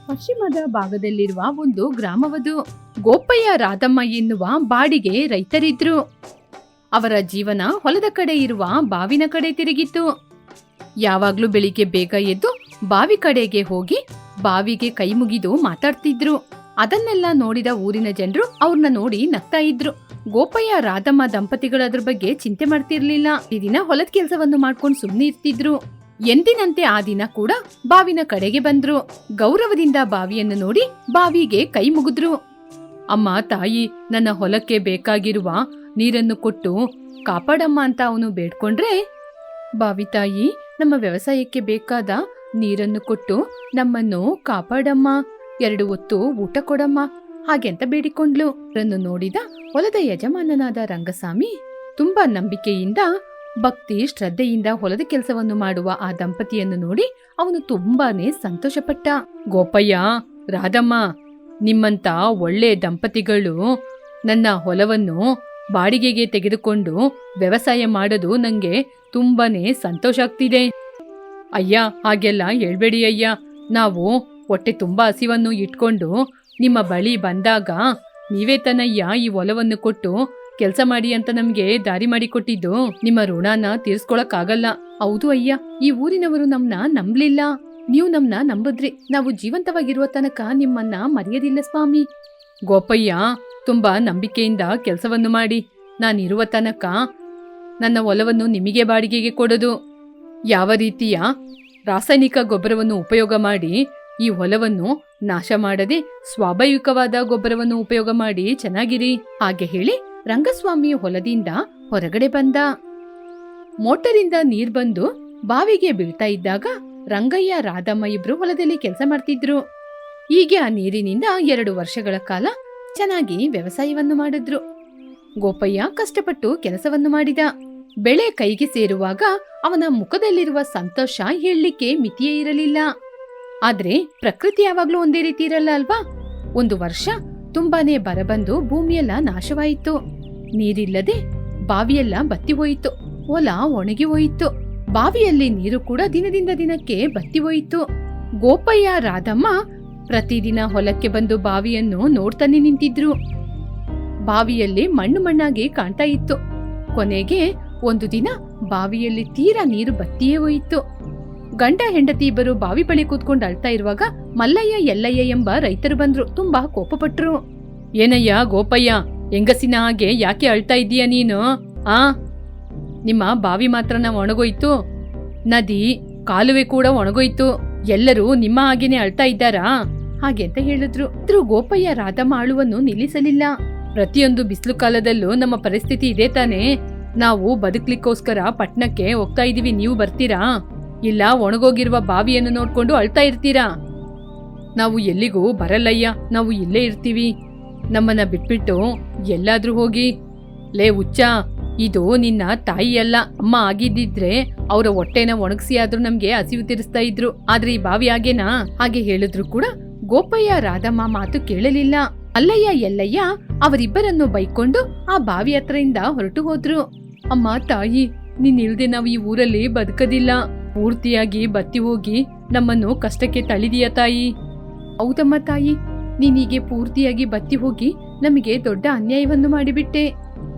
ಪಶ್ಚಿಮದ ಭಾಗದಲ್ಲಿರುವ ಒಂದು ಗ್ರಾಮವದು. ಗೋಪಯ್ಯ ರಾಧಮ್ಮ ಎನ್ನುವ ಬಾಡಿಗೆ ರೈತರಿದ್ರು. ಅವರ ಜೀವನ ಹೊಲದ ಕಡೆ ಇರುವ ಬಾವಿನ ಕಡೆ ತಿರುಗಿತ್ತು. ಯಾವಾಗ್ಲೂ ಬೆಳಿಗ್ಗೆ ಬೇಗ ಎದ್ದು ಬಾವಿ ಕಡೆಗೆ ಹೋಗಿ ಬಾವಿಗೆ ಕೈ ಮುಗಿದು ಮಾತಾಡ್ತಿದ್ರು. ಅದನ್ನೆಲ್ಲ ನೋಡಿದ ಊರಿನ ಜನರು ಅವ್ರನ್ನ ನೋಡಿ ನಗ್ತಾ ಇದ್ರು. ಗೋಪಯ್ಯ ರಾಧಮ್ಮ ದಂಪತಿಗಳು ಅದ್ರ ಬಗ್ಗೆ ಚಿಂತೆ ಮಾಡ್ತಿರ್ಲಿಲ್ಲ. ಈ ದಿನ ಹೊಲದ ಕೆಲಸವನ್ನು ಮಾಡ್ಕೊಂಡು ಸುಮ್ಮನೆ ಇರ್ತಿದ್ರು. ಎಂದಿನಂತೆ ಆ ದಿನ ಕೂಡ ಬಾವಿನ ಕಡೆಗೆ ಬಂದ್ರು. ಗೌರವದಿಂದ ಬಾವಿಯನ್ನು ನೋಡಿ ಬಾವಿಗೆ ಕೈ ಮುಗಿದ್ರು. ಅಮ್ಮ ತಾಯಿ, ನನ್ನ ಹೊಲಕ್ಕೆ ಬೇಕಾಗಿರುವ ನೀರನ್ನು ಕೊಟ್ಟು ಕಾಪಾಡಮ್ಮ ಅಂತ ಅವನು ಬೇಡ್ಕೊಂಡ್ರೆ, ಬಾವಿ ತಾಯಿ, ನಮ್ಮ ವ್ಯವಸಾಯಕ್ಕೆ ಬೇಕಾದ ನೀರನ್ನು ಕೊಟ್ಟು ನಮ್ಮನ್ನು ಕಾಪಾಡಮ್ಮ, 2 ಹೊತ್ತು ಊಟ ಕೊಡಮ್ಮ ಹಾಗೆಂತ ಬೇಡಿಕೊಂಡ್ಲು. ಅವರನ್ನು ನೋಡಿದ ಹೊಲದ ಯಜಮಾನನಾದ ರಂಗಸ್ವಾಮಿ ತುಂಬಾ ನಂಬಿಕೆಯಿಂದ, ಭಕ್ತಿ ಶ್ರದ್ಧೆಯಿಂದ ಹೊಲದ ಕೆಲಸವನ್ನು ಮಾಡುವ ಆ ದಂಪತಿಯನ್ನು ನೋಡಿ ಅವನು ತುಂಬಾನೇ ಸಂತೋಷಪಟ್ಟ. ಗೋಪಯ್ಯ, ರಾಧಮ್ಮ, ನಿಮ್ಮಂತ ಒಳ್ಳೆ ದಂಪತಿಗಳು ನನ್ನ ಹೊಲವನ್ನು ಬಾಡಿಗೆಗೆ ತೆಗೆದುಕೊಂಡು ವ್ಯವಸಾಯ ಮಾಡೋದು ನಂಗೆ ತುಂಬಾನೇ ಸಂತೋಷ ಆಗ್ತಿದೆ. ಅಯ್ಯ, ಹಾಗೆಲ್ಲ ಹೇಳ್ಬೇಡಿ ಅಯ್ಯ. ನಾವು ಹೊಟ್ಟೆ ತುಂಬಾ ಹಸಿವನ್ನು ಇಟ್ಕೊಂಡು ನಿಮ್ಮ ಬಳಿ ಬಂದಾಗ ನೀವೇ ತನಯ್ಯ ಈ ಹೊಲವನ್ನು ಕೊಟ್ಟು ಕೆಲಸ ಮಾಡಿ ಅಂತ ನಮ್ಗೆ ದಾರಿ ಮಾಡಿಕೊಟ್ಟಿದ್ದು. ನಿಮ್ಮ ಋಣನ ತೀರ್ಸ್ಕೊಳಕ್ಕಾಗಲ್ಲ. ಹೌದು ಅಯ್ಯ, ಈ ಊರಿನವರು ನಮ್ನ ನಂಬ್ಲಿಲ್ಲ, ನೀವು ನಮ್ನ ನಂಬಿದ್ರಿ. ನಾವು ಜೀವಂತವಾಗಿರುವ ತನಕ ನಿಮ್ಮನ್ನ ಮರೆಯದಿಲ್ಲ ಸ್ವಾಮಿ. ಗೋಪಯ್ಯ, ತುಂಬಾ ನಂಬಿಕೆಯಿಂದ ಕೆಲಸವನ್ನು ಮಾಡಿ ನಾನಿರುವ ತನಕ ನನ್ನ ಹೊಲವನ್ನು ನಿಮಗೆ ಬಾಡಿಗೆಗೆ ಕೊಡೋದು. ಯಾವ ರೀತಿಯ ರಾಸಾಯನಿಕ ಗೊಬ್ಬರವನ್ನು ಉಪಯೋಗ ಮಾಡಿ ಈ ಹೊಲವನ್ನು ನಾಶ ಮಾಡದೆ ಸ್ವಾಭಾವಿಕವಾದ ಗೊಬ್ಬರವನ್ನು ಉಪಯೋಗ ಮಾಡಿ ಚೆನ್ನಾಗಿರಿ. ಹಾಗೆ ಹೇಳಿ ರಂಗಸ್ವಾಮಿ ಹೊಲದಿಂದ ಹೊರಗಡೆ ಬಂದ. ಮೋಟರಿಂದ ನೀರ್ ಬಂದು ಬಾವಿಗೆ ಬೀಳ್ತಾ ಇದ್ದಾಗ ರಂಗಯ್ಯ ರಾಧಮ್ಮ ಇಬ್ರು ಹೊಲದಲ್ಲಿ ಕೆಲಸ ಮಾಡ್ತಿದ್ರು. ಹೀಗೆ ಆ ನೀರಿನಿಂದ 2 ವರ್ಷಗಳ ಕಾಲ ಚೆನ್ನಾಗಿ ವ್ಯವಸಾಯವನ್ನು ಮಾಡಿದ್ರು. ಗೋಪಯ್ಯ ಕಷ್ಟಪಟ್ಟು ಕೆಲಸವನ್ನು ಮಾಡಿದ. ಬೆಳೆ ಕೈಗೆ ಸೇರುವಾಗ ಅವನ ಮುಖದಲ್ಲಿರುವ ಸಂತೋಷ ಹೇಳಲಿಕ್ಕೆ ಮಿತಿಯೇ ಇರಲಿಲ್ಲ. ಆದ್ರೆ ಪ್ರಕೃತಿ ಯಾವಾಗ್ಲೂ ಒಂದೇ ರೀತಿ ಇರಲ್ಲ ಅಲ್ವಾ? 1 ವರ್ಷ ತುಂಬಾನೇ ಬರಬಂದು ಭೂಮಿಯೆಲ್ಲ ನಾಶವಾಯಿತು. ನೀರಿಲ್ಲದೆ ಬಾವಿಯೆಲ್ಲ ಬತ್ತಿ ಹೋಯಿತು. ಹೊಲ ಒಣಗಿ ಹೋಯಿತು. ಬಾವಿಯಲ್ಲಿ ನೀರು ಕೂಡ ದಿನದಿಂದ ದಿನಕ್ಕೆ ಬತ್ತಿ ಹೋಯಿತು. ಗೋಪಯ್ಯ ರಾಧಮ್ಮ ಪ್ರತಿದಿನ ಹೊಲಕ್ಕೆ ಬಂದು ಬಾವಿಯನ್ನು ನೋಡ್ತಾನೆ ನಿಂತಿದ್ರು. ಬಾವಿಯಲ್ಲಿ ಮಣ್ಣು ಮಣ್ಣಾಗಿ ಕಾಣ್ತಾ ಇತ್ತು. ಕೊನೆಗೆ ಒಂದು ದಿನ ಬಾವಿಯಲ್ಲಿ ತೀರಾ ನೀರು ಬತ್ತಿಯೇ ಹೋಯಿತು. ಗಂಡ ಹೆಂಡತಿ ಇಬ್ಬರು ಬಾವಿ ಬಳಿ ಕೂತ್ಕೊಂಡು ಅಳ್ತಾ ಇರುವಾಗ ಮಲ್ಲಯ್ಯ ಎಲ್ಲಯ್ಯ ಎಂಬ ರೈತರು ಬಂದ್ರು. ತುಂಬಾ ಕೋಪಪಟ್ರು. ಏನಯ್ಯ ಗೋಪಯ್ಯ, ಹೆಂಗಸಿನ ಹಾಗೆ ಯಾಕೆ ಅಳ್ತಾ ಇದ್ದೀಯ ನೀನು? ನಿಮ್ಮ ಬಾವಿ ಮಾತ್ರನ ಒಣಗೋಯ್ತು, ನದಿ ಕಾಲುವೆ ಕೂಡ ಒಣಗೋಯ್ತು. ಎಲ್ಲರೂ ನಿಮ್ಮ ಹಾಗೇನೆ ಅಳ್ತಾ ಇದ್ದಾರಾ? ಹಾಗೆ ಅಂತ ಹೇಳಿದ್ರು. ಗೋಪಯ್ಯ ರಾಧಮ್ಮ ಅಳುವನ್ನು ನಿಲ್ಲಿಸಲಿಲ್ಲ. ಪ್ರತಿಯೊಂದು ಬಿಸಿಲು ಕಾಲದಲ್ಲೂ ನಮ್ಮ ಪರಿಸ್ಥಿತಿ ಇದೆ ತಾನೇ. ನಾವು ಬದುಕ್ಲಿಕ್ಕೋಸ್ಕರ ಪಟ್ನಕ್ಕೆ ಹೋಗ್ತಾ ಇದೀವಿ, ನೀವು ಬರ್ತೀರಾ? ಇಲ್ಲ ಒಣಗೋಗಿರುವ ಬಾವಿಯನ್ನು ನೋಡ್ಕೊಂಡು ಅಳ್ತಾ ಇರ್ತೀರಾ? ನಾವು ಎಲ್ಲಿಗೂ ಬರಲ್ಲಯ್ಯ, ನಾವು ಇಲ್ಲೇ ಇರ್ತೀವಿ. ನಮ್ಮನ್ನ ಬಿಟ್ಬಿಟ್ಟು ಎಲ್ಲಾದ್ರೂ ಹೋಗಿ. ಲೇ ಹುಚ್ಚ, ಇದು ನಿನ್ನ ತಾಯಿ ಅಲ್ಲ, ಅಮ್ಮ ಆಗಿದ್ದಿದ್ರೆ ಅವರ ಹೊಟ್ಟೆನ ಒಣಗಿಸಿ ಆದ್ರೂ ನಮ್ಗೆ ಹಸಿವು ತೀರಿಸ್ತಾ ಇದ್ರು. ಆದ್ರೆ ಈ ಬಾವಿ ಹಾಗೇನಾ? ಹಾಗೆ ಹೇಳಿದ್ರು ಕೂಡ ಗೋಪಯ್ಯ ರಾಧಮ್ಮ ಮಾತು ಕೇಳಲಿಲ್ಲ. ಮಲ್ಲಯ್ಯ ಎಲ್ಲಯ್ಯ ಅವರಿಬ್ಬರನ್ನು ಬೈಕೊಂಡು ಆ ಬಾವಿ ಹತ್ರದಿಂದ ಹೊರಟು ಹೋದ್ರು. ಅಮ್ಮ ತಾಯಿ, ನೀನ್ ಇಲ್ದೆ ನಾವು ಈ ಊರಲ್ಲಿ ಬದುಕದಿಲ್ಲ. ಪೂರ್ತಿಯಾಗಿ ಬತ್ತಿ ಹೋಗಿ ನಮ್ಮನ್ನು ಕಷ್ಟಕ್ಕೆ ತಳ್ಳಿದೀಯ ತಾಯಿ. ಹೌದಮ್ಮ ತಾಯಿ, ನೀನೀಗೆ ಪೂರ್ತಿಯಾಗಿ ಬತ್ತಿ ಹೋಗಿ ನಮಗೆ ದೊಡ್ಡ ಅನ್ಯಾಯವನ್ನು ಮಾಡಿಬಿಟ್ಟೆ.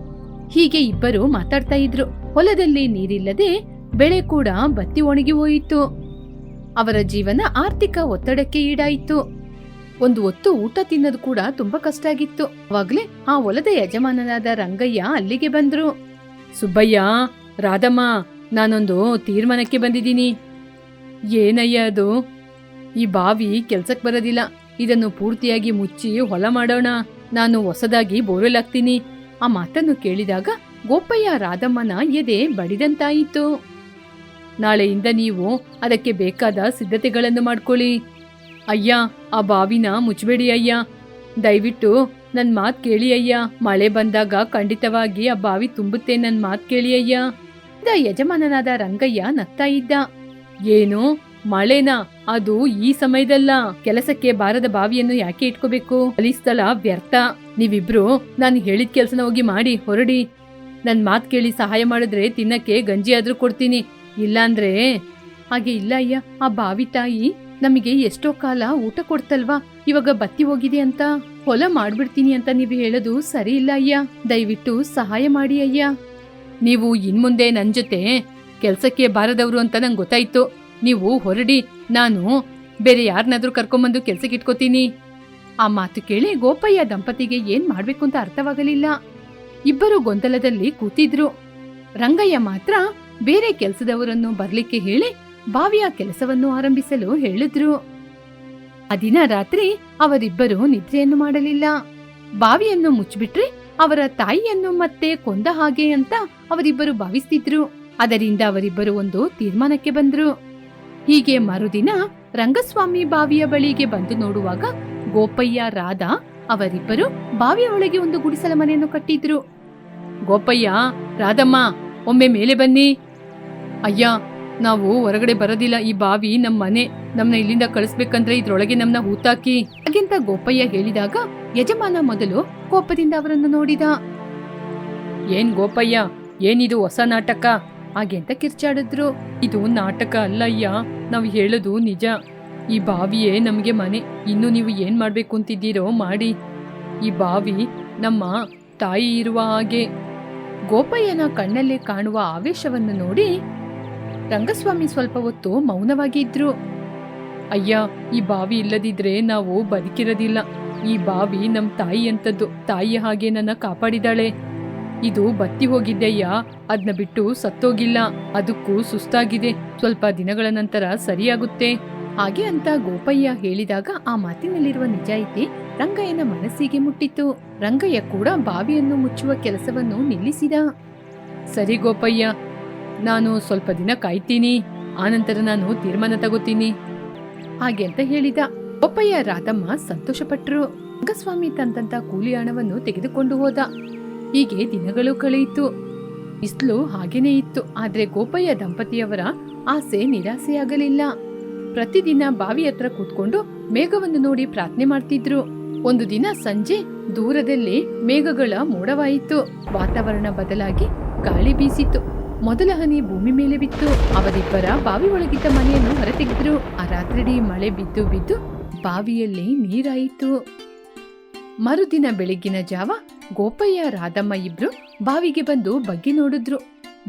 ಹೀಗೆ ಇಬ್ಬರು ಮಾತಾಡ್ತಾ ಇದ್ರು. ಹೊಲದಲ್ಲಿ ನೀರಿಲ್ಲದೆ ಬೆಳೆ ಕೂಡ ಬತ್ತಿ ಒಣಗಿ ಹೋಯಿತು. ಅವರ ಜೀವನ ಆರ್ಥಿಕ ಒತ್ತಡಕ್ಕೆ ಈಡಾಯಿತು. ಒಂದು ಹೊತ್ತು ಊಟ ತಿನ್ನೋದು ಕೂಡ ತುಂಬಾ ಕಷ್ಟ ಆಗಿತ್ತು. ಅವಾಗ್ಲೇ ಆ ಹೊಲದ ಯಜಮಾನನಾದ ರಂಗಯ್ಯ ಅಲ್ಲಿಗೆ ಬಂದ್ರು. ಸುಬ್ಬಯ್ಯ, ರಾಧಮ್ಮ, ನಾನೊಂದು ತೀರ್ಮಾನಕ್ಕೆ ಬಂದಿದ್ದೀನಿ. ಏನಯ್ಯ ಅದು? ಈ ಬಾವಿ ಕೆಲ್ಸಕ್ ಬರೋದಿಲ್ಲ. ಇದನ್ನು ಪೂರ್ತಿಯಾಗಿ ಮುಚ್ಚಿ ಹೊಲ ಮಾಡೋಣ. ನಾನು ಹೊಸದಾಗಿ ಬೋರ್ವೆಲ್ ಹಾಕ್ತೀನಿ. ಆ ಮಾತನ್ನು ಕೇಳಿದಾಗ ಗೋಪಯ್ಯ ರಾಧಮ್ಮನ ಎದೆ ಬಡಿದಂತಾಯಿತು. ನಾಳೆಯಿಂದ ನೀವು ಅದಕ್ಕೆ ಬೇಕಾದ ಸಿದ್ಧತೆಗಳನ್ನು ಮಾಡ್ಕೊಳ್ಳಿ. ಅಯ್ಯ, ಆ ಬಾವಿನ ಮುಚ್ಚಬೇಡಿ ಅಯ್ಯ. ದಯವಿಟ್ಟು ನನ್ ಮಾತ್ ಕೇಳಿ ಅಯ್ಯ. ಮಳೆ ಬಂದಾಗ ಖಂಡಿತವಾಗಿ ಆ ಬಾವಿ ತುಂಬುತ್ತೆ, ನನ್ ಮಾತ್ ಕೇಳಿ ಅಯ್ಯ. ಯಜಮಾನನಾದ ರಂಗಯ್ಯ ನಗ್ತಾ ಇದ್ದ. ಏನು ಮಳೆನಾ? ಅದು ಈ ಸಮಯದಲ್ಲ. ಕೆಲಸಕ್ಕೆ ಬಾರದ ಬಾವಿಯನ್ನು ಯಾಕೆ ಇಟ್ಕೋಬೇಕು? ಅಲ್ಲಿ ಸ್ಥಳ ವ್ಯರ್ಥ. ನೀವಿಬ್ರು ನಾನು ಹೇಳಿದ ಕೆಲ್ಸನ ಹೋಗಿ ಮಾಡಿ ಹೊರಡಿ. ನನ್ ಮಾತ್ ಕೇಳಿ ಸಹಾಯ ಮಾಡಿದ್ರೆ ತಿನ್ನಕ್ಕೆ ಗಂಜಿ ಆದ್ರೂ ಕೊಡ್ತೀನಿ, ಇಲ್ಲಾಂದ್ರೆ. ಹಾಗೆ ಇಲ್ಲ ಅಯ್ಯ, ಆ ಬಾವಿ ತಾಯಿ ನಮಗೆ ಎಷ್ಟೋ ಕಾಲ ಊಟ ಕೊಡ್ತಲ್ವಾ, ಇವಾಗ ಬತ್ತಿ ಹೋಗಿದೆ ಅಂತ ಹೊಲ ಮಾಡ್ಬಿಡ್ತೀನಿ ಅಂತ ನೀವು ಹೇಳೋದು ಸರಿ ಇಲ್ಲ ಅಯ್ಯ. ದಯವಿಟ್ಟು ಸಹಾಯ ಮಾಡಿ ಅಯ್ಯ. ನೀವು ಇನ್ಮುಂದೆ ನನ್ ಜೊತೆ ಕೆಲ್ಸಕ್ಕೆ ಬಾರದವ್ರು ಅಂತ ನಂಗೆ ಗೊತ್ತಾಯ್ತು. ನೀವು ಹೊರಡಿ, ನಾನು ಬೇರೆ ಯಾರನ್ನಾದ್ರೂ ಕರ್ಕೊಂಬಂದು ಕೆಲ್ಸಕ್ಕೆ ಇಟ್ಕೋತೀನಿ. ಆ ಮಾತು ಕೇಳಿ ಗೋಪಯ್ಯ ದಂಪತಿಗೆ ಏನ್ ಮಾಡ್ಬೇಕು ಅಂತ ಅರ್ಥವಾಗಲಿಲ್ಲ. ಇಬ್ಬರು ಗೊಂದಲದಲ್ಲಿ ಕೂತಿದ್ರು. ರಂಗಯ್ಯ ಮಾತ್ರ ಬೇರೆ ಕೆಲಸದವರನ್ನು ಬರ್ಲಿಕ್ಕೆ ಹೇಳಿ ಬಾವಿಯ ಕೆಲಸವನ್ನು ಆರಂಭಿಸಲು ಹೇಳಿದ್ರು. ಆ ದಿನ ರಾತ್ರಿ ಅವರಿಬ್ಬರು ನಿದ್ರೆಯನ್ನು ಮಾಡಲಿಲ್ಲ. ಬಾವಿಯನ್ನು ಮುಚ್ಚಿಬಿಟ್ರೆ ಅವರ ತಾಯಿಯನ್ನು ಮತ್ತೆ ಕೊಂದ ಹಾಗೆ ಅಂತ ಅವರಿಬ್ಬರು ಭಾವಿಸ್ತಿದ್ರು. ಅದರಿಂದ ಅವರಿಬ್ಬರು ಒಂದು ತೀರ್ಮಾನಕ್ಕೆ ಬಂದ್ರು. ಹೀಗೆ ಮರುದಿನ ರಂಗಸ್ವಾಮಿ ಬಾವಿಯ ಬಳಿಗೆ ಬಂದು ನೋಡುವಾಗ ಗೋಪಯ್ಯ, ರಾಧಾ ಅವರಿಬ್ಬರು ಬಾವಿಯ ಒಳಗೆ ಒಂದು ಗುಡಿಸಲ ಮನೆಯನ್ನು ಕಟ್ಟಿದ್ರು. ಗೋಪಯ್ಯ, ರಾಧಮ್ಮ, ಒಮ್ಮೆ ಮೇಲೆ ಬನ್ನಿ. ಅಯ್ಯ, ನಾವು ಹೊರಗಡೆ ಬರೋದಿಲ್ಲ. ಈ ಬಾವಿ ನಮ್ಮ ಮನೆ. ನಮ್ನ ಇಲ್ಲಿಂದ ಕಳಿಸ್ಬೇಕಂದ್ರೆ ಇದ್ರೊಳಗೆ ನಮ್ನ ಹೂತಾಕಿ ಹಾಗೆಂತ ಗೋಪಯ್ಯ ಹೇಳಿದಾಗ ಯಜಮಾನ ಮೊದಲು ಕೋಪದಿಂದ ಅವರನ್ನು ನೋಡಿದ. ಏನ್ ಗೋಪಯ್ಯ, ಏನಿದು ಹೊಸ ನಾಟಕ ಹಾಗೆ ಅಂತ ಕಿರ್ಚಾಡಿದ್ರು. ಇದು ನಾಟಕ ಅಲ್ಲಯ್ಯ, ನಾವು ಹೇಳೋದು ನಿಜ. ಈ ಬಾವಿಯೇ ನಮಗೆ ಮನೆ. ಇನ್ನು ನೀವು ಏನ್ ಮಾಡ್ಬೇಕು ಅಂತಿದ್ದೀರೋ ಮಾಡಿ. ಈ ಬಾವಿ ನಮ್ಮ ತಾಯಿ ಇರುವ ಹಾಗೆ. ಗೋಪಯ್ಯನ ಕಣ್ಣಲ್ಲಿ ಕಾಣುವ ಆವೇಶವನ್ನು ನೋಡಿ ರಂಗಸ್ವಾಮಿ ಸ್ವಲ್ಪ ಹೊತ್ತು ಮೌನವಾಗಿ ಇದ್ರು. ಅಯ್ಯ, ಈ ಬಾವಿ ಇಲ್ಲದಿದ್ರೆ ನಾವು ಬದುಕಿರೋದಿಲ್ಲ. ಈ ಬಾವಿ ನಮ್ ತಾಯಿ ಅಂತದ್ದು. ತಾಯಿ ಹಾಗೆ ನನ್ನ ಕಾಪಾಡಿದಾಳೆ. ಇದು ಬತ್ತಿ ಹೋಗಿದ್ದೆಯ್ಯ, ಅದನ್ನ ಬಿಟ್ಟು ಸತ್ತೋಗಿಲ್ಲ. ಅದಕ್ಕೂ ಸುಸ್ತಾಗಿದೆ. ಸ್ವಲ್ಪ ದಿನಗಳ ನಂತರ ಸರಿಯಾಗುತ್ತೆ ಹಾಗೆ ಅಂತ ಗೋಪಯ್ಯ ಹೇಳಿದಾಗ ಆ ಮಾತಿನಲ್ಲಿರುವ ನಿಜಾಯಿತಿ ರಂಗಯ್ಯನ ಮನಸ್ಸಿಗೆ ಮುಟ್ಟಿತು. ರಂಗಯ್ಯ ಕೂಡ ಬಾವಿಯನ್ನು ಮುಚ್ಚುವ ಕೆಲಸವನ್ನು ನಿಲ್ಲಿಸಿದ. ಸರಿ ಗೋಪಯ್ಯ, ನಾನು ಸ್ವಲ್ಪ ದಿನ ಕಾಯ್ತೀನಿ. ಆನಂತರ ನಾನು ತೀರ್ಮಾನ ತಗೋತೀನಿ ಹಾಗೆ ಅಂತ ಹೇಳಿದ. ಗೋಪಯ್ಯ, ರಾಧಮ್ಮ ಸಂತೋಷಪಟ್ರು. ರಂಗಸ್ವಾಮಿ ತಂದಂತ ಕೂಲಿ ಹಣವನ್ನು ತೆಗೆದುಕೊಂಡು ಹೋದ. ಹೀಗೆ ದಿನಗಳು ಕಳೆಯಿತು. ಬಿಸಿಲು ಹಾಗೇನೇ ಇತ್ತು. ಆದ್ರೆ ಗೋಪಯ್ಯ ದಂಪತಿಯವರ ಆಸೆ ನಿರಾಸೆಯಾಗಲಿಲ್ಲ. ಪ್ರತಿದಿನ ಬಾವಿ ಹತ್ರ ಕೂತ್ಕೊಂಡು ಮೇಘವನ್ನು ನೋಡಿ ಪ್ರಾರ್ಥನೆ ಮಾಡ್ತಿದ್ರು. ಒಂದು ದಿನ ಸಂಜೆ ದೂರದಲ್ಲಿ ಮೇಘಗಳ ಮೋಡವಾಯಿತು. ವಾತಾವರಣ ಬದಲಾಗಿ ಗಾಳಿ ಬೀಸಿತು. ಮೊದಲ ಹನಿ ಭೂಮಿ ಮೇಲೆ ಬಿತ್ತು. ಅವರಿಬ್ಬರ ಬಾವಿ ಒಳಗಿದ್ದ ಮನೆಯನ್ನು ಹೊರತೆಗೆದ್ರು. ಆ ರಾತ್ರಿಡೀ ಮಳೆ ಬಿದ್ದು ಬಿದ್ದು ಬಾವಿಯಲ್ಲಿ ನೀರಾಯಿತು. ಮರುದಿನ ಬೆಳಗ್ಗಿನ ಜಾವ ಗೋಪಯ್ಯ, ರಾಧಮ್ಮ ಇಬ್ರು ಬಾವಿಗೆ ಬಂದು ಬಗ್ಗಿ ನೋಡಿದ್ರು.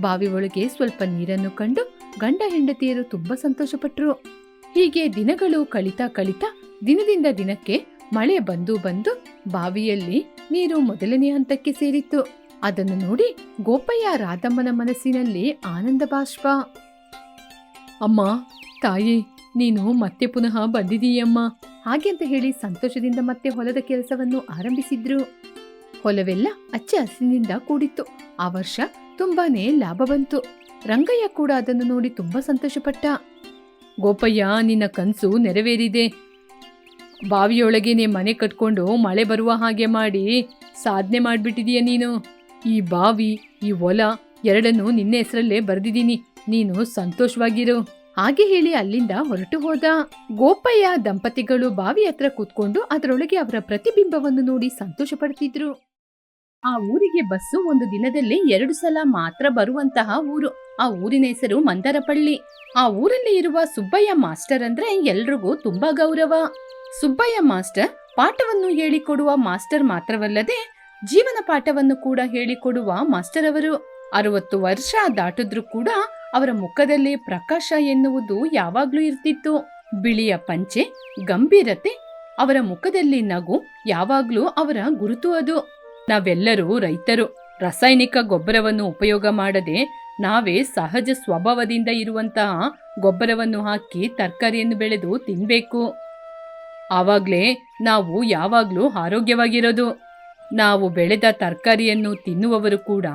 ಬಾವಿ ಒಳಗೆ ಸ್ವಲ್ಪ ನೀರನ್ನು ಕಂಡು ಗಂಡ ಹೆಂಡತಿಯರು ತುಂಬಾ ಸಂತೋಷಪಟ್ರು. ಹೀಗೆ ದಿನಗಳು ಕಳಿತಾ ಕಳಿತಾ ದಿನದಿಂದ ದಿನಕ್ಕೆ ಮಳೆ ಬಂದು ಬಂದು ಬಾವಿಯಲ್ಲಿ ನೀರು ಮೊದಲನೇ ಹಂತಕ್ಕೆ ಸೇರಿತ್ತು. ಅದನ್ನು ನೋಡಿ ಗೋಪಯ್ಯ, ರಾಧಮ್ಮನ ಮನಸ್ಸಿನಲ್ಲಿ ಆನಂದ ಬಾಷ್ಪ. ಅಮ್ಮ, ತಾಯಿ, ನೀನು ಮತ್ತೆ ಪುನಃ ಬಂದಿದೀಯಮ್ಮ ಹಾಗೆ ಅಂತ ಹೇಳಿ ಸಂತೋಷದಿಂದ ಮತ್ತೆ ಹೊಲದ ಕೆಲಸವನ್ನು ಆರಂಭಿಸಿದ್ರು. ಹೊಲವೆಲ್ಲ ಹಚ್ಚ ಹಸಿನಿಂದ ಕೂಡಿತ್ತು. ಆ ವರ್ಷ ತುಂಬಾನೇ ಲಾಭ ಬಂತು. ರಂಗಯ್ಯ ಕೂಡ ಅದನ್ನು ನೋಡಿ ತುಂಬಾ ಸಂತೋಷಪಟ್ಟ. ಗೋಪಯ್ಯ, ನಿನ್ನ ಕನ್ಸು ನೆರವೇರಿದೆ. ಬಾವಿಯೊಳಗೇನೆ ಮನೆ ಕಟ್ಕೊಂಡು ಮಳೆ ಬರುವ ಹಾಗೆ ಮಾಡಿ ಸಾಧನೆ ಮಾಡ್ಬಿಟ್ಟಿದೀಯ ನೀನು. ಈ ಬಾವಿ, ಈ ಹೊಲ ಎರಡನ್ನೂ ನಿನ್ನ ಹೆಸರಲ್ಲೇ ಬರೆದಿದ್ದೀನಿ. ನೀನು ಸಂತೋಷವಾಗಿರು ಹಾಗೆ ಹೇಳಿ ಅಲ್ಲಿಂದ ಹೊರಟು ಹೋದ. ಗೋಪಯ್ಯ ದಂಪತಿಗಳು ಬಾವಿ ಹತ್ರ ಕೂತ್ಕೊಂಡು ಅದರೊಳಗೆ ಅವರ ಪ್ರತಿಬಿಂಬವನ್ನು ನೋಡಿ ಸಂತೋಷ ಪಡ್ತಿದ್ರು. ಆ ಊರಿಗೆ ಬಸ್ಸು ಒಂದು ದಿನದಲ್ಲಿ 2 ಸಲ ಮಾತ್ರ ಬರುವಂತಹ ಊರು. ಆ ಊರಿನ ಹೆಸರು ಮಂದರಪಳ್ಳಿ. ಆ ಊರಲ್ಲಿ ಇರುವ ಸುಬ್ಬಯ್ಯ ಮಾಸ್ಟರ್ ಅಂದ್ರೆ ಎಲ್ರಿಗೂ ತುಂಬಾ ಗೌರವ. ಸುಬ್ಬಯ್ಯ ಮಾಸ್ಟರ್ ಪಾಠವನ್ನು ಹೇಳಿಕೊಡುವ ಮಾಸ್ಟರ್ ಮಾತ್ರವಲ್ಲದೆ ಜೀವನ ಪಾಠವನ್ನು ಕೂಡ ಹೇಳಿಕೊಡುವ ಮಾಸ್ಟರ್ ಅವರು. 60 ವರ್ಷ ದಾಟಿದ್ರೂ ಕೂಡ ಅವರ ಮುಖದಲ್ಲಿ ಪ್ರಕಾಶ ಎನ್ನುವುದು ಯಾವಾಗ್ಲೂ ಇರ್ತಿತ್ತು. ಬಿಳಿಯ ಪಂಚೆ, ಗಂಭೀರತೆ, ಅವರ ಮುಖದಲ್ಲಿ ನಗು ಯಾವಾಗ್ಲೂ ಅವರ ಗುರುತು ಅದು. ನಾವೆಲ್ಲರೂ ರೈತರು. ರಾಸಾಯನಿಕ ಗೊಬ್ಬರವನ್ನು ಉಪಯೋಗ ಮಾಡದೆ ನಾವೇ ಸಹಜ ಸ್ವಭಾವದಿಂದ ಇರುವಂತಹ ಗೊಬ್ಬರವನ್ನು ಹಾಕಿ ತರಕಾರಿಯನ್ನು ಬೆಳೆದು ತಿನ್ಬೇಕು. ಆವಾಗ್ಲೇ ನಾವು ಯಾವಾಗ್ಲೂ ಆರೋಗ್ಯವಾಗಿರೋದು. ನಾವು ಬೆಳೆದ ತರಕಾರಿಯನ್ನು ತಿನ್ನುವವರು ಕೂಡ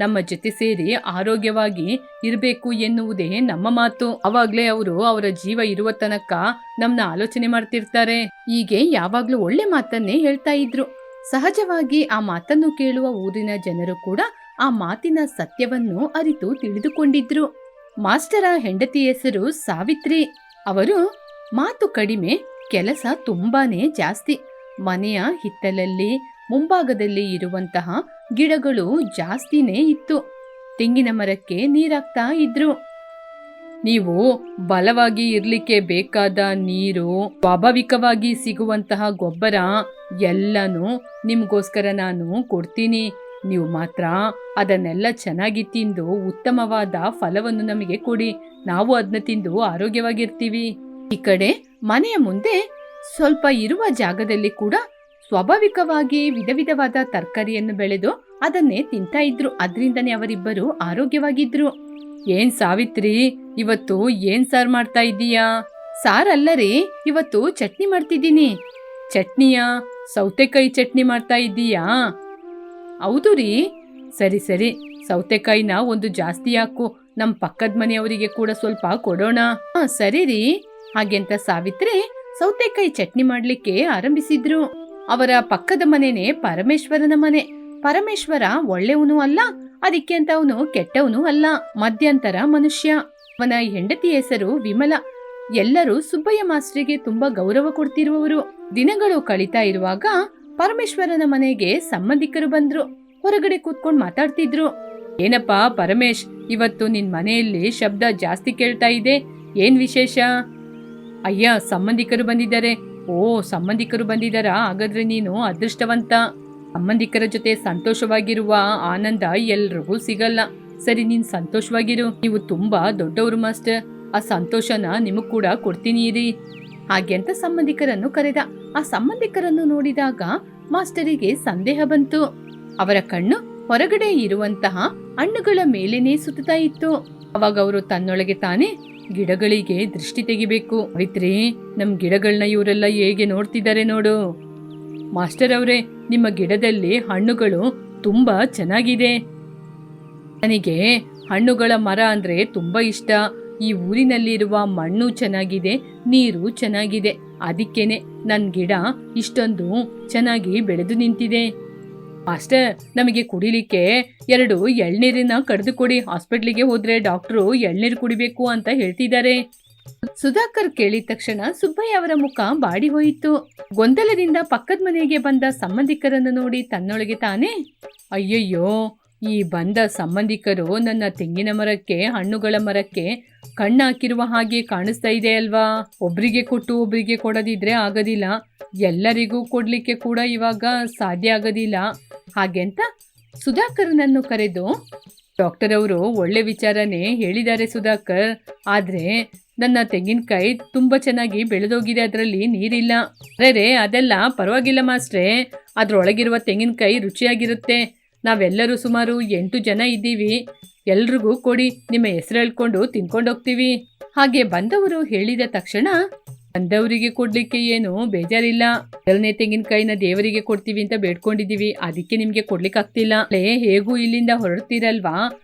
ನಮ್ಮ ಜೊತೆ ಸೇರಿ ಆರೋಗ್ಯವಾಗಿ ಇರಬೇಕು ಎನ್ನುವುದೇ ನಮ್ಮ ಮಾತು. ಅವಾಗ್ಲೇ ಅವರು ಅವರ ಜೀವ ಇರುವ ತನಕ ನಮ್ನ ಆಲೋಚನೆ ಮಾಡ್ತಿರ್ತಾರೆ. ಹೀಗೆ ಯಾವಾಗ್ಲೂ ಒಳ್ಳೆ ಮಾತನ್ನೇ ಹೇಳ್ತಾ ಇದ್ರು. ಸಹಜವಾಗಿ ಆ ಮಾತನ್ನು ಕೇಳುವ ಊರಿನ ಜನರು ಕೂಡ ಆ ಮಾತಿನ ಸತ್ಯವನ್ನು ಅರಿತು ತಿಳಿದುಕೊಂಡಿದ್ರು. ಮಾಸ್ಟರ ಹೆಂಡತಿ ಹೆಸರು ಸಾವಿತ್ರಿ. ಅವರು ಮಾತು ಕಡಿಮೆ, ಕೆಲಸ ತುಂಬಾನೇ ಜಾಸ್ತಿ. ಮನೆಯ ಹಿತ್ತಲಲ್ಲಿ ಮುಂಭಾಗದಲ್ಲಿ ಇರುವಂತಹ ಗಿಡಗಳು ಜಾಸ್ತಿನೇ ಇತ್ತು. ತೆಂಗಿನ ಮರಕ್ಕೆ ನೀರಾಕ್ತಾ ಇದ್ರು. ನೀವು ಬಲವಾಗಿ ಇರ್ಲಿಕ್ಕೆ ಬೇಕಾದ ನೀರು, ಸ್ವಾಭಾವಿಕವಾಗಿ ಸಿಗುವಂತಹ ಗೊಬ್ಬರ ಎಲ್ಲನೂ ನಿಮ್ಗೋಸ್ಕರ ನಾನು ಕೊಡ್ತೀನಿ. ನೀವು ಮಾತ್ರ ಅದನ್ನೆಲ್ಲ ಚೆನ್ನಾಗಿ ತಿಂದು ಉತ್ತಮವಾದ ಫಲವನ್ನು ನಮಗೆ ಕೊಡಿ. ನಾವು ಅದನ್ನ ತಿಂದು ಆರೋಗ್ಯವಾಗಿರ್ತೀವಿ. ಈ ಕಡೆ ಮನೆಯ ಮುಂದೆ ಸ್ವಲ್ಪ ಇರುವ ಜಾಗದಲ್ಲಿ ಕೂಡ ಸ್ವಾಭಾವಿಕವಾಗಿ ವಿಧ ವಿಧವಾದ ತರಕಾರಿಯನ್ನು ಬೆಳೆದು ಅದನ್ನೇ ತಿಂತಾ ಇದ್ರು. ಅದರಿಂದನೇ ಅವರಿಬ್ಬರು ಆರೋಗ್ಯವಾಗಿದ್ರು. ಏನ್ ಸಾವಿತ್ರಿ, ಇವತ್ತು ಏನ್ ಸಾರ್ ಮಾಡ್ತಾ ಇದ್ದೀಯಾ? ಸಾರಲ್ಲರಿ, ಇವತ್ತು ಚಟ್ನಿ ಮಾಡ್ತಿದ್ದೀನಿ. ಚಟ್ನಿಯಾ? ಸೌತೆಕಾಯಿ ಚಟ್ನಿ ಮಾಡ್ತಾ ಇದ್ದೀಯಾ? ಹೌದು ರೀ. ಸರಿ ಸರಿ, ಸೌತೆಕಾಯಿನ ಒಂದು ಜಾಸ್ತಿ ಹಾಕು, ನಮ್ ಪಕ್ಕದ ಮನೆಯವರಿಗೆ ಕೂಡ ಸ್ವಲ್ಪ ಕೊಡೋಣ. ಸರಿ ರೀ. ಹಾಗೆಂತ ಸಾವಿತ್ರಿ ಸೌತೆಕಾಯಿ ಚಟ್ನಿ ಮಾಡ್ಲಿಕ್ಕೆ ಆರಂಭಿಸಿದ್ರು. ಅವರ ಪಕ್ಕದ ಮನೆನೇ ಪರಮೇಶ್ವರನ ಮನೆ. ಪರಮೇಶ್ವರ ಒಳ್ಳೆಯವನು ಅಲ್ಲ, ಅದಕ್ಕೆ ಅಂತ ಅವನು ಕೆಟ್ಟವನು ಅಲ್ಲ, ಮಧ್ಯಂತರ ಮನುಷ್ಯ. ಅವನ ಹೆಂಡತಿ ಹೆಸರು ವಿಮಲ. ಎಲ್ಲರೂ ಸುಬ್ಬಯ್ಯ ಮಾಸ್ಟರಿಗೆ ತುಂಬಾ ಗೌರವ ಕೊಡ್ತಿರುವವರು. ದಿನಗಳು ಕಳೀತಾ ಇರುವಾಗ ಪರಮೇಶ್ವರನ ಮನೆಗೆ ಸಂಬಂಧಿಕರು ಬಂದ್ರು. ಹೊರಗಡೆ ಕೂತ್ಕೊಂಡು ಮಾತಾಡ್ತಿದ್ರು. ಏನಪ್ಪಾ ಪರಮೇಶ್, ಇವತ್ತು ನಿನ್ ಮನೆಯಲ್ಲಿ ಶಬ್ದ ಜಾಸ್ತಿ ಕೇಳ್ತಾ ಇದೆ, ಏನ್ ವಿಶೇಷ? ಅಯ್ಯ, ಸಂಬಂಧಿಕರು ಬಂದಿದ್ದಾರೆ. ಓ, ಸಂಬಂಧಿಕರು ಬಂದಿದ್ದಾರಾ? ಹಾಗಾದ್ರೆ ನೀನು ಅದೃಷ್ಟವಂತ. ಸಂಬಂಧಿಕರ ಜೊತೆ ಸಂತೋಷವಾಗಿರುವ ಆನಂದ ಎಲ್ರಿಗೂ ಸಿಗಲ್ಲ. ಸರಿ, ನೀನ್ ಸಂತೋಷವಾಗಿರು. ನೀವು ತುಂಬಾ ದೊಡ್ಡವರು ಮಾಸ್ಟರ್, ಆ ಸಂತೋಷನ ನಿಮಗ್ ಕೂಡ ಕೊಡ್ತೀನಿ ಇರಿ. ಹಾಗೆ ಅಂತ ಸಂಬಂಧಿಕರನ್ನು ಕರೆದ. ಆ ಸಂಬಂಧಿಕರನ್ನು ನೋಡಿದಾಗ ಮಾಸ್ಟರಿಗೆ ಸಂದೇಹ ಬಂತು. ಅವರ ಕಣ್ಣು ಹೊರಗಡೆ ಇರುವಂತಹ ಹಣ್ಣುಗಳ ಮೇಲೇನೆ ಸುತ್ತಾ ಇತ್ತು. ಅವಾಗ ಅವರು ತನ್ನೊಳಗೆ ತಾನೇ ಗಿಡಗಳಿಗೆ ದೃಷ್ಟಿ ತೆಗಿಬೇಕು. ಸಾವಿತ್ರಿ, ನಮ್ ಗಿಡಗಳನ್ನ ಇವರೆಲ್ಲ ಹೇಗೆ ನೋಡ್ತಿದ್ದಾರೆ ನೋಡು. ಮಾಸ್ಟರ್ ಅವರೇ, ನಿಮ್ಮ ಗಿಡದಲ್ಲಿ ಹಣ್ಣುಗಳು ತುಂಬಾ ಚೆನ್ನಾಗಿದೆ. ನನಗೆ ಹಣ್ಣುಗಳ ಮರ ಅಂದ್ರೆ ತುಂಬಾ ಇಷ್ಟ. ಈ ಊರಿನಲ್ಲಿರುವ ಮಣ್ಣು ಚೆನ್ನಾಗಿದೆ, ನೀರು ಚೆನ್ನಾಗಿದೆ. ಅದಕ್ಕೇನೆ ನನ್ ಗಿಡ ಇಷ್ಟೊಂದು ಚೆನ್ನಾಗಿ ಬೆಳೆದು ನಿಂತಿದೆ. ಮಾಸ್ಟರ್, ನಮಗೆ ಕುಡಿಲಿಕ್ಕೆ 2 ಎಳ್ನೀರಿನ ಕಡ್ದು ಕೊಡಿ. ಹಾಸ್ಪಿಟ್ಲಿಗೆ ಹೋದ್ರೆ ಡಾಕ್ಟ್ರು ಎಳ್ನೀರು ಕುಡಿಬೇಕು ಅಂತ ಹೇಳ್ತಿದ್ದಾರೆ. ಸುಧಾಕರ್ ಕೇಳಿದ ತಕ್ಷಣ ಸುಬ್ಬಯ್ಯ ಅವರ ಮುಖ ಬಾಡಿ ಹೋಯಿತು. ಗೊಂದಲದಿಂದ ಪಕ್ಕದ ಮನೆಗೆ ಬಂದ ಸಂಬಂಧಿಕರನ್ನು ನೋಡಿ ತನ್ನೊಳಗೆ ತಾನೇ, ಅಯ್ಯಯ್ಯೋ, ಈ ಬಂದ ಸಂಬಂಧಿಕರು ನನ್ನ ತೆಂಗಿನ ಮರಕ್ಕೆ, ಹಣ್ಣುಗಳ ಮರಕ್ಕೆ ಕಣ್ಣು ಹಾಕಿರುವ ಹಾಗೆ ಕಾಣಿಸ್ತಾ ಇದೆ ಅಲ್ವಾ? ಒಬ್ರಿಗೆ ಕೊಟ್ಟು ಒಬ್ರಿಗೆ ಕೊಡದಿದ್ರೆ ಆಗೋದಿಲ್ಲ, ಎಲ್ಲರಿಗೂ ಕೊಡ್ಲಿಕ್ಕೆ ಕೂಡ ಇವಾಗ ಸಾಧ್ಯ ಆಗೋದಿಲ್ಲ. ಹಾಗೆಂತ ಸುಧಾಕರ್ನನ್ನು ಕರೆದು, ಡಾಕ್ಟರ್ ಅವರು ಒಳ್ಳೆ ವಿಚಾರನೇ ಹೇಳಿದ್ದಾರೆ ಸುಧಾಕರ್, ಆದ್ರೆ ನನ್ನ ತೆಂಗಿನಕಾಯಿ ತುಂಬಾ ಚೆನ್ನಾಗಿ ಬೆಳೆದೋಗಿದೆ, ಅದರಲ್ಲಿ ನೀರಿಲ್ಲ. ಅರೆ, ಅದೆಲ್ಲ ಪರವಾಗಿಲ್ಲ ಮಾಸ್ಟ್ರೇ, ಅದ್ರೊಳಗಿರುವ ತೆಂಗಿನಕಾಯಿ ರುಚಿಯಾಗಿರುತ್ತೆ. ನಾವೆಲ್ಲರೂ ಸುಮಾರು 8 ಜನ ಇದ್ದೀವಿ. ಎಲ್ರಿಗೂ ಕೊಡಿ, ನಿಮ್ಮ ಹೆಸರು ಹೇಳ್ಕೊಂಡು ತಿನ್ಕೊಂಡೋಗ್ತೀವಿ. ಹಾಗೆ ಬಂದವರು ಹೇಳಿದ ತಕ್ಷಣ, ಬಂದವರಿಗೆ ಕೊಡ್ಲಿಕ್ಕೆ ಏನು ಬೇಜಾರಿಲ್ಲ. 2ನೇ ತೆಂಗಿನಕಾಯಿನ ದೇವರಿಗೆ ಕೊಡ್ತೀವಿ ಅಂತ ಬೇಡ್ಕೊಂಡಿದೀವಿ, ಅದಕ್ಕೆ ನಿಮ್ಗೆ ಕೊಡ್ಲಿಕ್ಕೆ ಆಗ್ತಿಲ್ಲ. ಹೇಗೂ ಇಲ್ಲಿಂದ ಹೊರಡ್ತೀರಲ್ವಾ,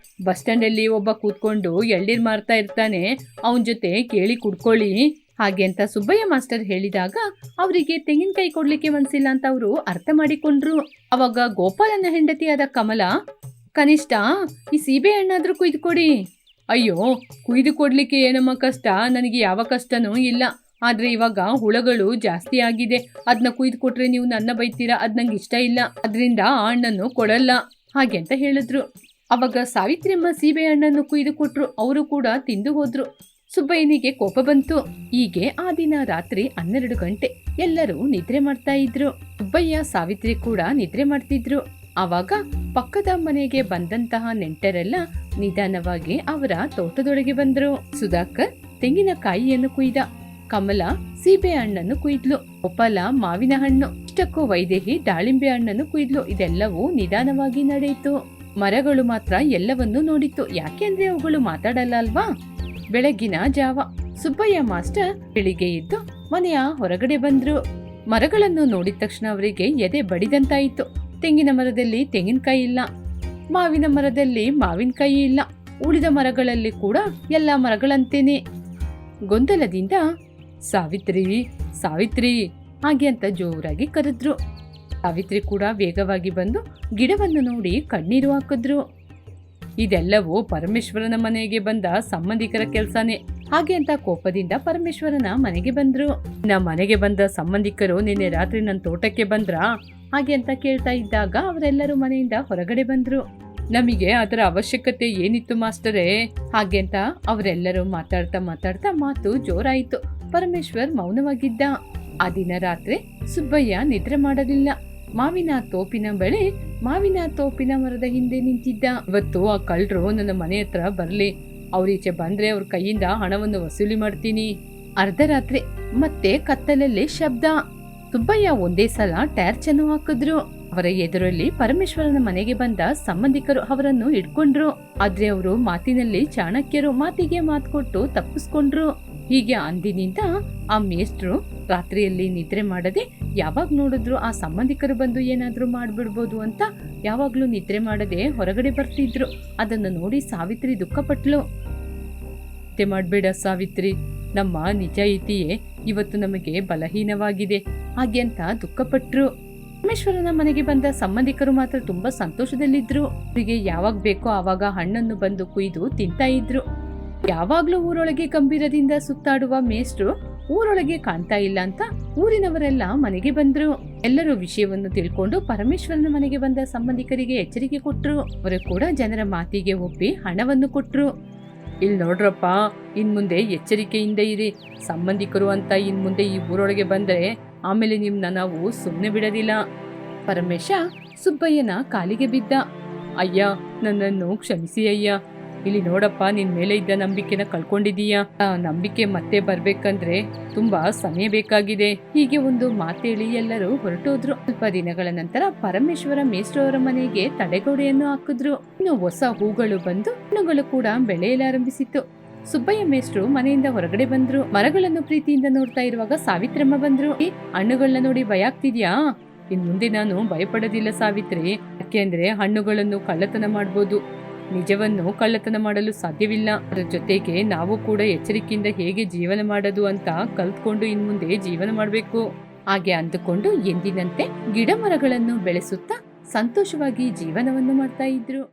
ಬಸ್ ಸ್ಟ್ಯಾಂಡ್ ಅಲ್ಲಿ ಒಬ್ಬ ಕೂತ್ಕೊಂಡು ಎಳ್ನೀರ್ ಮಾರ್ತಾ ಇರ್ತಾನೆ, ಅವನ ಜೊತೆ ಕೇಳಿ ಕುಡ್ಕೊಳ್ಳಿ. ಹಾಗೆ ಅಂತ ಸುಬ್ಬಯ್ಯ ಮಾಸ್ಟರ್ ಹೇಳಿದಾಗ ಅವರಿಗೆ ತೆಂಗಿನಕಾಯಿ ಕೊಡ್ಲಿಕ್ಕೆ ಮನ್ಸಿಲ್ಲ ಅಂತ ಅವರು ಅರ್ಥ ಮಾಡಿಕೊಂಡ್ರು. ಅವಾಗ ಗೋಪಾಲನ ಹೆಂಡತಿಯಾದ ಕಮಲ, ಕನಿಷ್ಠ ಈ ಸೀಬೆ ಹಣ್ಣಾದ್ರೂ ಕುಯ್ದು ಕೊಡಿ. ಅಯ್ಯೋ, ಕುಯ್ದು ಕೊಡ್ಲಿಕ್ಕೆ ಏನಮ್ಮ ಕಷ್ಟ, ನನಗೆ ಯಾವ ಕಷ್ಟನೂ ಇಲ್ಲ. ಆದ್ರೆ ಇವಾಗ ಹುಳಗಳು ಜಾಸ್ತಿ ಆಗಿದೆ, ಅದನ್ನ ಕುಯ್ದು ಕೊಟ್ರೆ ನೀವು ನನ್ನ ಬೈತೀರಾ, ಅದ್ ನಂಗೆ ಇಷ್ಟ ಇಲ್ಲ, ಅದರಿಂದ ಆ ಹಣ್ಣನ್ನು ಕೊಡಲ್ಲ. ಹಾಗೆ ಅಂತ ಹೇಳಿದ್ರು. ಅವಾಗ ಸಾವಿತ್ರಿಯಮ್ಮ ಸೀಬೆ ಹಣ್ಣನ್ನು ಕುಯ್ದು ಕೊಟ್ರು. ಅವರು ಕೂಡ ತಿಂದು ಹೋದ್ರು. ಸುಬ್ಬಯ್ಯನಿಗೆ ಕೋಪ ಬಂತು. ಹೀಗೆ ಆ ದಿನ ರಾತ್ರಿ 12 ಗಂಟೆ ಎಲ್ಲರೂ ನಿದ್ರೆ ಮಾಡ್ತಾ ಇದ್ರು. ಸುಬ್ಬಯ್ಯ, ಸಾವಿತ್ರಿ ಕೂಡ ನಿದ್ರೆ ಮಾಡ್ತಿದ್ರು. ಆವಾಗ ಪಕ್ಕದ ಮನೆಗೆ ಬಂದಂತಹ ನೆಂಟರೆಲ್ಲ ನಿಧಾನವಾಗಿ ಅವರ ತೋಟದೊಳಗೆ ಬಂದ್ರು. ಸುಧಾಕರ್ ತೆಂಗಿನಕಾಯಿಯನ್ನು ಕುಯ್ದ, ಕಮಲ ಸೀಬೆ ಹಣ್ಣನ್ನು ಕುಯ್ದ್ಲು, ಗೋಪಾಲ ಮಾವಿನ ಹಣ್ಣು, ಇಷ್ಟಕ್ಕೂ ವೈದೇಹಿ ದಾಳಿಂಬೆ ಹಣ್ಣನ್ನು ಕುಯ್ದ್ಲು. ಇದೆಲ್ಲವೂ ನಿಧಾನವಾಗಿ ನಡೆಯಿತು. ಮರಗಳು ಮಾತ್ರ ಎಲ್ಲವನ್ನೂ ನೋಡಿತ್ತು. ಯಾಕೆಂದ್ರೆ ಅವುಗಳು ಮಾತಾಡಲ್ಲ ಅಲ್ವಾ. ಬೆಳಗ್ಗಿನ ಜಾವ ಸುಬ್ಬಯ್ಯ ಮಾಸ್ಟರ್ ಬೆಳಿಗ್ಗೆ ಎದ್ದು ಮನೆಯ ಹೊರಗಡೆ ಬಂದ್ರು. ಮರಗಳನ್ನು ನೋಡಿದ ತಕ್ಷಣ ಅವರಿಗೆ ಎದೆ ಬಡಿದಂತಾಯಿತು. ತೆಂಗಿನ ಮರದಲ್ಲಿ ತೆಂಗಿನಕಾಯಿ ಇಲ್ಲ, ಮಾವಿನ ಮರದಲ್ಲಿ ಮಾವಿನಕಾಯಿ ಇಲ್ಲ, ಉಳಿದ ಮರಗಳಲ್ಲಿ ಕೂಡ ಎಲ್ಲ ಮರಗಳಂತೇನೆ. ಗೊಂದಲದಿಂದ ಸಾವಿತ್ರಿ ಸಾವಿತ್ರಿ ಹಾಗೆ ಅಂತ ಜೋರಾಗಿ ಕರೆದ್ರು. ಸಾವಿತ್ರಿ ಕೂಡ ವೇಗವಾಗಿ ಬಂದು ಗಿಡವನ್ನು ನೋಡಿ ಕಣ್ಣೀರು ಹಾಕಿದ್ರು. ಇದೆಲ್ಲವೂ ಪರಮೇಶ್ವರನ ಮನೆಗೆ ಬಂದ ಸಂಬಂಧಿಕರ ಕೆಲ್ಸಾನೇ. ಹಾಗೆ ಅಂತ ಕೋಪದಿಂದ ಪರಮೇಶ್ವರನ ಮನೆಗೆ ಬಂದ್ರು. ಮನೆಗೆ ಬಂದ ಸಂಬಂಧಿಕರು ನಿನ್ನೆ ರಾತ್ರಿ ನನ್ನ ತೋಟಕ್ಕೆ ಬಂದ್ರಾ? ಹಾಗೆ ಅಂತ ಕೇಳ್ತಾ ಇದ್ದಾಗ ಅವರೆಲ್ಲರೂ ಮನೆಯಿಂದ ಹೊರಗಡೆ ಬಂದ್ರು. ನಮಗೆ ಅದರ ಅವಶ್ಯಕತೆ ಏನಿತ್ತು ಮಾಸ್ಟರೇ? ಹಾಗೆ ಅಂತ ಅವರೆಲ್ಲರೂ ಮಾತಾಡ್ತಾ ಮಾತಾಡ್ತಾ ಮಾತು ಜೋರಾಯಿತು. ಪರಮೇಶ್ವರ್ ಮೌನವಾಗಿದ್ದ. ಆ ದಿನ ರಾತ್ರಿ ಸುಬ್ಬಯ್ಯ ನಿದ್ರೆ ಮಾಡಲಿಲ್ಲ. ಮಾವಿನ ತೋಪಿನ ಬಳಿ ಮಾವಿನ ತೋಪಿನ ಮರದ ಹಿಂದೆ ನಿಂತಿದ್ದ. ಇವತ್ತು ಆ ಕಳ್ಳರು ನನ್ನ ಮನೆ ಹತ್ರ ಬರ್ಲಿ, ಅವ್ರೀಚೆ ಬಂದ್ರೆ ಅವ್ರ ಕೈಯಿಂದ ಹಣವನ್ನು ವಸೂಲಿ ಮಾಡ್ತೀನಿ. ಅರ್ಧರಾತ್ರಿ ಮತ್ತೆ ಕತ್ತಲಲ್ಲಿ ಶಬ್ದ. ಸುಬ್ಬಯ್ಯ ಒಂದೇ ಸಲ ಟಾರ್ಚ್ ಅನ್ನು ಹಾಕಿದ್ರು. ಅವರ ಎದುರಲ್ಲಿ ಪರಮೇಶ್ವರನ ಮನೆಗೆ ಬಂದ ಸಂಬಂಧಿಕರು ಅವರನ್ನು ಹಿಡ್ಕೊಂಡ್ರು. ಆದ್ರೆ ಅವರು ಮಾತಿನಲ್ಲಿ ಚಾಣಕ್ಯರು, ಮಾತಿಗೆ ಮಾತು ಕೊಟ್ಟು ತಪ್ಪಿಸ್ಕೊಂಡ್ರು. ಹೀಗೆ ಅಂದಿನಿಂದ ಆ ಮೇಷ್ಟ್ರು ರಾತ್ರಿಯಲ್ಲಿ ನಿದ್ರೆ ಮಾಡದೆ ಯಾವಾಗ ನೋಡಿದ್ರು ಆ ಸಂಬಂಧಿಕರು ಬಂದು ಏನಾದ್ರೂ ಮಾಡ್ಬಿಡ್ಬೋದು ಅಂತ ಯಾವಾಗ್ಲೂ ನಿದ್ರೆ ಮಾಡದೆ ಹೊರಗಡೆ ಬರ್ತಿದ್ರು. ಅದನ್ನು ನೋಡಿ ಸಾವಿತ್ರಿ ದುಃಖಪಟ್ಲು. ನಿದ್ದೆ ಮಾಡ್ಬೇಡ ಸಾವಿತ್ರಿ, ನಮ್ಮ ನಿಜಾಯಿತಿಯೇ ಇವತ್ತು ನಮಗೆ ಬಲಹೀನವಾಗಿದೆ ಹಾಗೆ ಅಂತ ದುಃಖಪಟ್ರು. ಪರಮೇಶ್ವರನ ಮನೆಗೆ ಬಂದ ಸಂಬಂಧಿಕರು ಮಾತ್ರ ತುಂಬಾ ಸಂತೋಷದಲ್ಲಿದ್ರು. ಅವರಿಗೆ ಯಾವಾಗ ಬೇಕೋ ಆವಾಗ ಹಣ್ಣನ್ನು ಬಂದು ಕುಯ್ದು ತಿಂತಾ ಇದ್ರು. ಯಾವಾಗ್ಲೂ ಊರೊಳಗೆ ಗಂಭೀರದಿಂದ ಸುತ್ತಾಡುವ ಮೇಷ್ಟ್ರು ಊರೊಳಗೆ ಕಾಣ್ತಾ ಇಲ್ಲ ಅಂತ ಊರಿನವರೆಲ್ಲ ಮನೆಗೆ ಬಂದ್ರು. ಎಲ್ಲರೂ ವಿಷಯವನ್ನು ತಿಳ್ಕೊಂಡು ಪರಮೇಶ್ವರನ ಮನೆಗೆ ಬಂದ ಸಂಬಂಧಿಕರಿಗೆ ಎಚ್ಚರಿಕೆ ಕೊಟ್ರು. ಅವರು ಕೂಡ ಜನರ ಮಾತಿಗೆ ಒಪ್ಪಿ ಹಣವನ್ನು ಕೊಟ್ರು. ಇಲ್ಲಿ ನೋಡ್ರಪ್ಪ, ಇನ್ ಮುಂದೆ ಎಚ್ಚರಿಕೆಯಿಂದ ಇರಿ. ಸಂಬಂಧಿಕರು ಅಂತ ಇನ್ ಮುಂದೆ ಈ ಊರೊಳಗೆ ಬಂದ್ರೆ ಆಮೇಲೆ ನಿಮ್ನ ನಾವು ಸುಮ್ಮನೆ ಬಿಡೋದಿಲ್ಲ. ಪರಮೇಶ ಸುಬ್ಬಯ್ಯನ ಕಾಲಿಗೆ ಬಿದ್ದ. ಅಯ್ಯ, ನನ್ನನ್ನು ಕ್ಷಮಿಸಿ ಅಯ್ಯ. ಇಲ್ಲಿ ನೋಡಪ್ಪ, ನಿನ್ ಮೇಲೆ ಇದ್ದ ನಂಬಿಕೆನ ಕಳ್ಕೊಂಡಿದೀಯ. ಆ ನಂಬಿಕೆ ಮತ್ತೆ ಬರ್ಬೇಕಂದ್ರೆ ತುಂಬಾ ಸಮಯ ಬೇಕಾಗಿದೆ. ಹೀಗೆ ಒಂದು ಮಾತೇಳಿ ಎಲ್ಲರೂ ಹೊರಟೋದ್ರು. ಸ್ವಲ್ಪ ದಿನಗಳ ನಂತರ ಪರಮೇಶ್ವರ ಮೇಷ್ಟ್ರು ಅವರ ಮನೆಗೆ ತಡೆಗೋಡೆಯನ್ನು ಹಾಕಿದ್ರು. ಇನ್ನು ಹೊಸ ಹೂಗಳು ಬಂದು ಹಣ್ಣುಗಳು ಕೂಡ ಬೆಳೆಯಲಾರಂಭಿಸಿತ್ತು. ಸುಬ್ಬಯ್ಯ ಮೇಷ್ಟ್ರು ಮನೆಯಿಂದ ಹೊರಗಡೆ ಬಂದ್ರು. ಮರಗಳನ್ನು ಪ್ರೀತಿಯಿಂದ ನೋಡ್ತಾ ಇರುವಾಗ ಸಾವಿತ್ರಮ್ಮ ಬಂದ್ರು. ಹಣ್ಣುಗಳನ್ನ ನೋಡಿ ಭಯ ಆಗ್ತಿದ್ಯಾ? ಇನ್ ಮುಂದೆ ನಾನು ಭಯಪಡೋದಿಲ್ಲ ಸಾವಿತ್ರಿ. ಯಾಕೆಂದ್ರೆ ಹಣ್ಣುಗಳನ್ನು ಕಳ್ಳತನ ಮಾಡ್ಬೋದು, ನಿಜವನ್ನು ಕಳ್ಳತನ ಮಾಡಲು ಸಾಧ್ಯವಿಲ್ಲ. ಅದರ ಜೊತೆಗೆ ನಾವು ಕೂಡ ಎಚ್ಚರಿಕೆಯಿಂದ ಹೇಗೆ ಜೀವನ ಮಾಡೋದು ಅಂತ ಕಲ್ತ್ಕೊಂಡು ಇನ್ ಮುಂದೆ ಜೀವನ ಮಾಡಬೇಕು. ಹಾಗೆ ಅಂದುಕೊಂಡು ಎಂದಿನಂತೆ ಗಿಡ ಮರಗಳನ್ನು ಬೆಳೆಸುತ್ತಾ ಸಂತೋಷವಾಗಿ ಜೀವನವನ್ನು ಮಾಡ್ತಾ ಇದ್ರು.